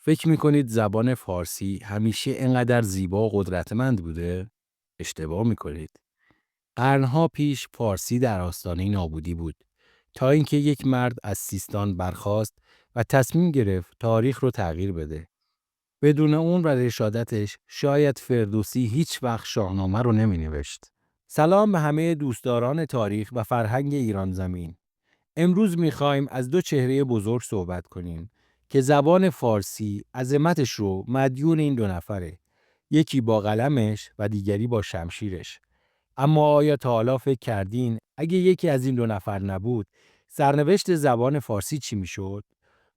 فکر میکنید زبان فارسی همیشه اینقدر زیبا و قدرتمند بوده؟ اشتباه میکنید. قرنها پیش فارسی در آستانه نابودی بود تا اینکه یک مرد از سیستان برخاست و تصمیم گرفت تاریخ رو تغییر بده. بدون اون و رشادتش شاید فردوسی هیچ وقت شاهنامه رو نمی نوشت. سلام به همه دوستداران تاریخ و فرهنگ ایران زمین. امروز می‌خوایم از دو چهره بزرگ صحبت کنیم که زبان فارسی عظمتش رو مدیون این دو نفره. یکی با قلمش و دیگری با شمشیرش. اما آیا تا حالا فکر کردین اگه یکی از این دو نفر نبود، سرنوشت زبان فارسی چی میشد؟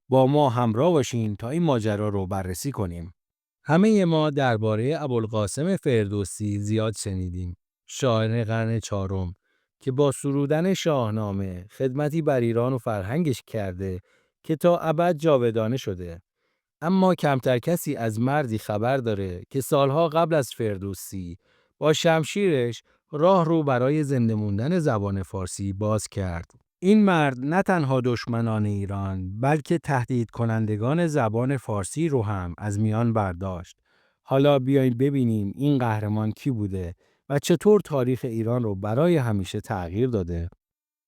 با ما همراه باشین تا این ماجرا رو بررسی کنیم. همه ما درباره ابوالقاسم فردوسی زیاد شنیدیم. شاعر قرن چهارم که با سرودن شاهنامه خدمتی بر ایران و فرهنگش کرده که تا ابد جاودانه شده. اما کمتر کسی از مردی خبر داره که سالها قبل از فردوسی با شمشیرش راه رو برای زنده موندن زبان فارسی باز کرد. این مرد نه تنها دشمنان ایران بلکه تهدید کنندگان زبان فارسی رو هم از میان برداشت. حالا بیاین ببینیم این قهرمان کی بوده و چطور تاریخ ایران رو برای همیشه تغییر داده.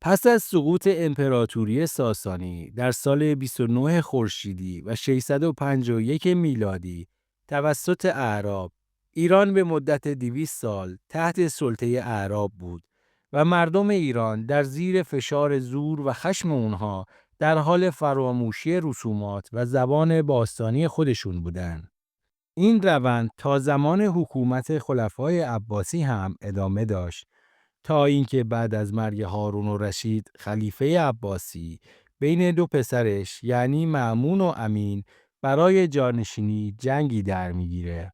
پس از سقوط امپراتوری ساسانی در سال 29 خورشیدی و 651 میلادی توسط اعراب، ایران به مدت 200 سال تحت سلطه اعراب بود و مردم ایران در زیر فشار زور و خشم اونها در حال فراموشی رسومات و زبان باستانی خودشون بودند. این روند تا زمان حکومت خلفای عباسی هم ادامه داشت تا اینکه بعد از مرگ هارون الرشید خلیفه عباسی بین دو پسرش یعنی مأمون و امین برای جانشینی جنگی در میگیره.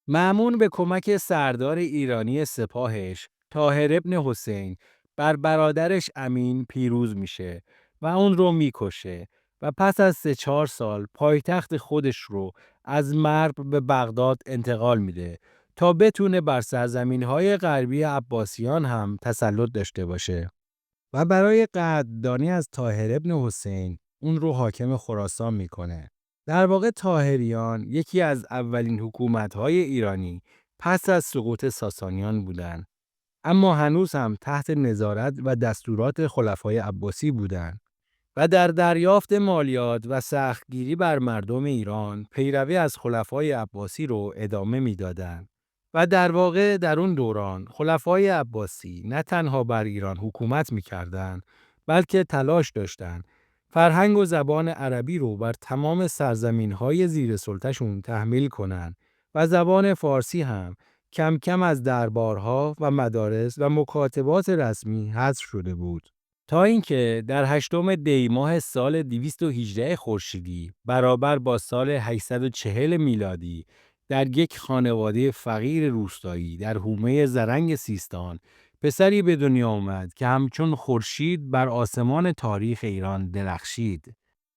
مأمون به کمک سردار ایرانی سپاهش طاهر ابن حسین بر برادرش امین پیروز میشه و اون رو میکشه و پس از 3-4 سال پایتخت خودش رو از مرو به بغداد انتقال میده تا بتونه بر سرزمین‌های غربی عباسیان هم تسلط داشته باشه و برای قدردانی از طاهر ابن حسین اون رو حاکم خراسان میکنه. در واقع طاهریان یکی از اولین حکومت‌های ایرانی پس از سقوط ساسانیان بودند، اما هنوز هم تحت نظارت و دستورات خلفای عباسی بودند و در دریافت مالیات و سختگیری بر مردم ایران پیروی از خلفای عباسی رو ادامه میدادند. و در واقع در اون دوران خلفای عباسی نه تنها بر ایران حکومت میکردند بلکه تلاش داشتند فرهنگ و زبان عربی رو بر تمام سرزمین‌های زیر سلطه‌شون تحمیل کنند و زبان فارسی هم کم کم از دربارها و مدارس و مکاتبات رسمی حذف شده بود. تا اینکه در 8 دی ماه سال 218 خورشیدی برابر با سال 840 میلادی در یک خانواده فقیر روستایی در حومه زرنگ سیستان پسری به دنیا آمد که همچون خورشید بر آسمان تاریخ ایران درخشید.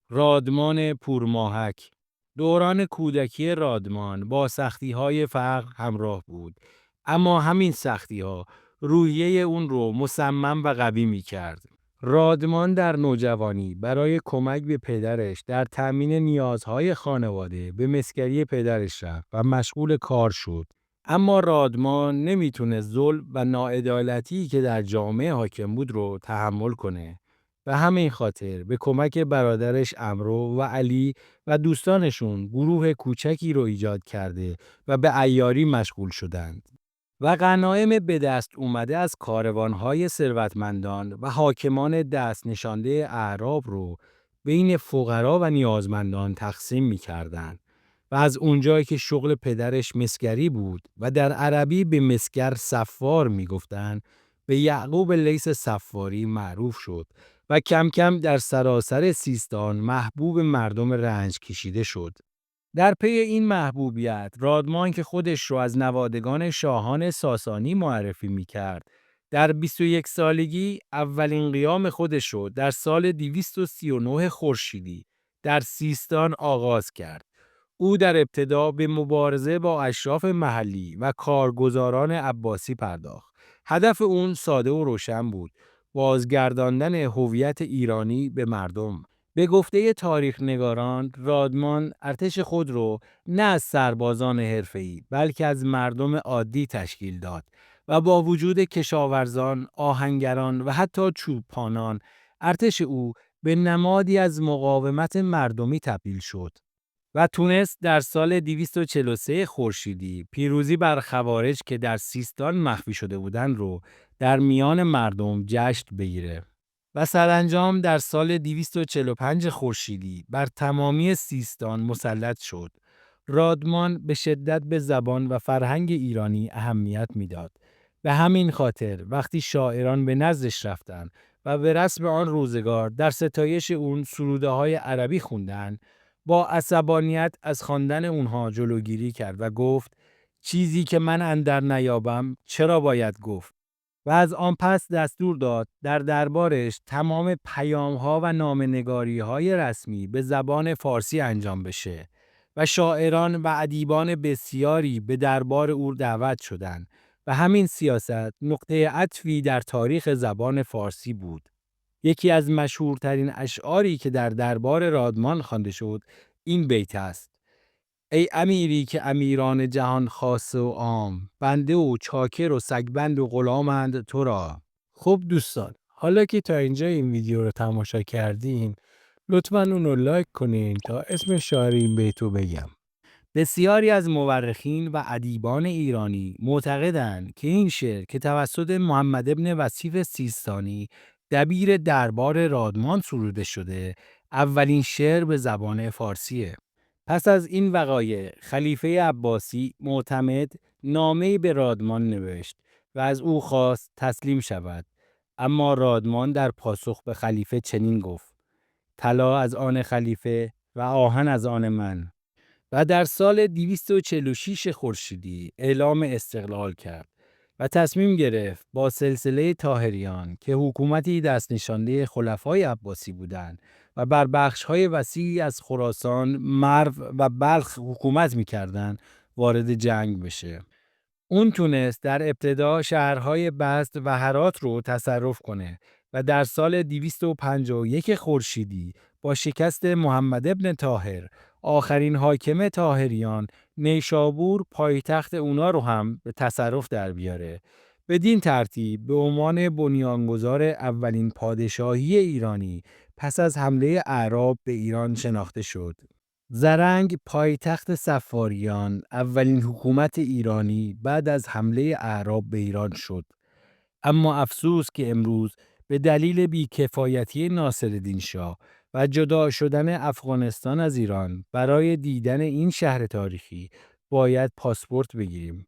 رادمان پورماهک. دوران کودکی رادمان با سختی‌های فقر همراه بود، اما همین سختی‌ها روحیه اون رو مصمم و قوی می‌کرد. رادمان در نوجوانی برای کمک به پدرش در تأمین نیازهای خانواده به مسگری پدرش رفت و مشغول کار شد. اما رادمان نمیتونه ظلم و ناعدالتی که در جامعه حاکم بود رو تحمل کنه. و همین خاطر به کمک برادرش عمرو و علی و دوستانشون گروه کوچکی رو ایجاد کرده و به عیاری مشغول شدند. و غنایم به دست اومده از کاروانهای ثروتمندان و حاکمان دست نشانده اعراب رو بین فقرا و نیازمندان تقسیم می‌کردند و از اونجایی که شغل پدرش مسگری بود و در عربی به مسگر صفار می‌گفتند، به یعقوب لیث صفاری معروف شد و کم کم در سراسر سیستان محبوب مردم رنج کشیده شد. در پی این محبوبیت، رادمان که خودش رو از نوادگان شاهان ساسانی معرفی می‌کرد، در 21 سالگی اولین قیام خودش رو در سال 239 خورشیدی در سیستان آغاز کرد. او در ابتدا به مبارزه با اشراف محلی و کارگزاران عباسی پرداخت. هدف اون ساده و روشن بود: بازگرداندن هویت ایرانی به مردم. به گفته تاریخ‌نگاران، رادمان ارتش خود رو نه از سربازان حرفه‌ای بلکه از مردم عادی تشکیل داد و با وجود کشاورزان، آهنگران و حتی چوپانان، ارتش او به نمادی از مقاومت مردمی تبدیل شد و تونست در سال 243 خورشیدی پیروزی بر خوارج که در سیستان مخفی شده بودند رو در میان مردم جشن بگیره. و سرانجام در سال 245 خورشیدی بر تمامی سیستان مسلط شد. رادمان به شدت به زبان و فرهنگ ایرانی اهمیت میداد. به همین خاطر وقتی شاعران به نزدش رفتند و به رسم آن روزگار در ستایش اون سروده‌های عربی خوندند، با عصبانیت از خواندن اونها جلوگیری کرد و گفت چیزی که من اندر نیابم چرا باید گفت؟ و از آن پس دستور داد در دربارش تمام پیام‌ها و نامه‌نگاری‌های رسمی به زبان فارسی انجام بشه و شاعران و ادیبان بسیاری به دربار او دعوت شدند و همین سیاست نقطه عطفی در تاریخ زبان فارسی بود. یکی از مشهورترین اشعاری که در دربار رادمان خوانده شد این بیت است: ای امیری که امیران جهان خاص و عام، بنده و چاکر و سگبند و غلامند تو را. خب دوستان، حالا که تا اینجا این ویدیو رو تماشا کردین، لطفاً اون رو لایک کنین تا اسم شاعر این بیتو بگم. بسیاری از مورخین و ادیبان ایرانی معتقدند که این شعر که توسط محمد ابن وصیف سیستانی دبیر دربار رادمان سروده شده، اولین شعر به زبان فارسیه. پس از این وقایع خلیفه عباسی معتمد نامه‌ای به رادمان نوشت و از او خواست تسلیم شود، اما رادمان در پاسخ به خلیفه چنین گفت: طلا از آن خلیفه و آهن از آن من. و در سال 246 خورشیدی اعلام استقلال کرد و تصمیم گرفت با سلسله طاهریان که حکومتی دست نشانده خلفای عباسی بودند و بر بخش‌های وسیعی از خراسان، مرو و بلخ حکومت می‌کردند، وارد جنگ بشه. اون تونست در ابتدا شهرهای بست و هرات رو تصرف کنه و در سال 251 خورشیدی با شکست محمد ابن طاهر، آخرین حاکم طاهریان، نیشابور پایتخت اونا رو هم به تصرف در بیاره. بدین ترتیب به عنوان بنیانگذار اولین پادشاهی ایرانی پس از حمله اعراب به ایران شناخته شد. زرنگ پایتخت صفاریان اولین حکومت ایرانی بعد از حمله اعراب به ایران شد. اما افسوس که امروز به دلیل بیکفایتی ناصرالدین شاه و جدا شدن افغانستان از ایران برای دیدن این شهر تاریخی باید پاسپورت بگیریم.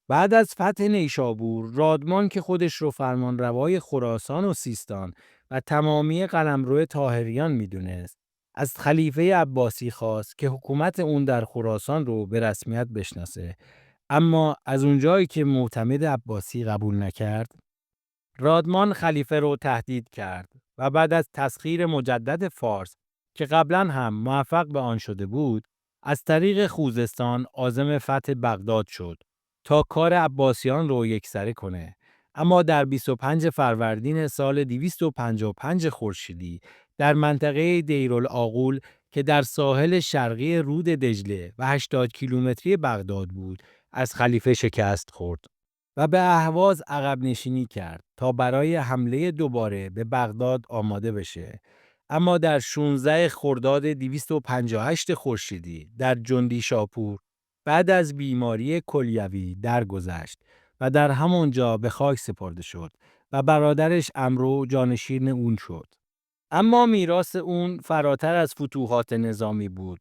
بعد از فتح نیشابور، رادمان که خودش رو فرمانروای خراسان و سیستان و تمامی قلمرو طاهریان میدونست، از خلیفه عباسی خواست که حکومت اون در خراسان رو به رسمیت بشناسه. اما از اونجایی که معتمد عباسی قبول نکرد، رادمان خلیفه رو تهدید کرد و بعد از تسخیر مجدد فارس که قبلا هم موفق به آن شده بود، از طریق خوزستان عازم فتح بغداد شد تا کار عباسیان رو یکسره کنه. اما در 25 فروردین سال 255 خورشیدی در منطقه دیرالعاقول که در ساحل شرقی رود دجله و 80 کیلومتری بغداد بود، از خلیفه شکست خورد و به اهواز عقب نشینی کرد تا برای حمله دوباره به بغداد آماده بشه. اما در 16 خرداد 258 خورشیدی در جندی شاپور بعد از بیماری کلیوی درگذشت و در همانجا به خاک سپرده شد و برادرش عمرو جانشین اون شد. اما میراث اون فراتر از فتوحات نظامی بود.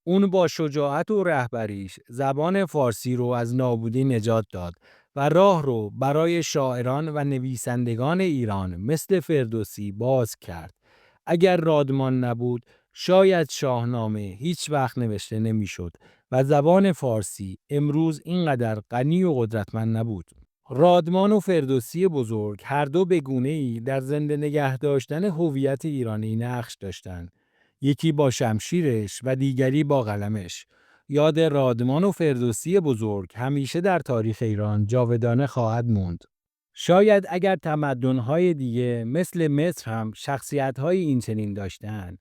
اون با شجاعت و رهبریش زبان فارسی رو از نابودی نجات داد و راه رو برای شاعران و نویسندگان ایران مثل فردوسی باز کرد. اگر رادمان نبود، شاید شاهنامه هیچ وقت نوشته نمیشد و زبان فارسی امروز اینقدر غنی و قدرتمند نبود. رادمان و فردوسی بزرگ هر دو به گونه‌ای در زنده نگه داشتن هویت ایرانی نقش داشتند. یکی با شمشیرش و دیگری با قلمش. یاد رادمان و فردوسی بزرگ همیشه در تاریخ ایران جاودانه خواهد موند. شاید اگر تمدن‌های دیگه مثل مصر هم شخصیت‌های این چنین داشتن،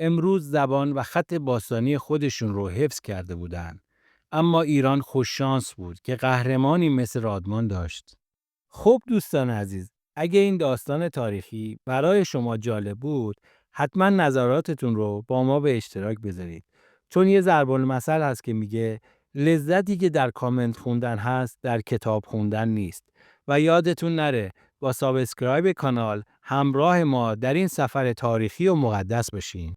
امروز زبان و خط باستانی خودشون رو حفظ کرده بودن. اما ایران خوششانس بود که قهرمانی مثل رادمان داشت. خب دوستان عزیز، اگه این داستان تاریخی برای شما جالب بود، حتما نظراتتون رو با ما به اشتراک بذارید. چون یه ضرب المثل هست که میگه لذتی که در کامنت خوندن هست در کتاب خوندن نیست. و یادتون نره با سابسکرایب کانال همراه ما در این سفر تاریخی و مقدس باشین.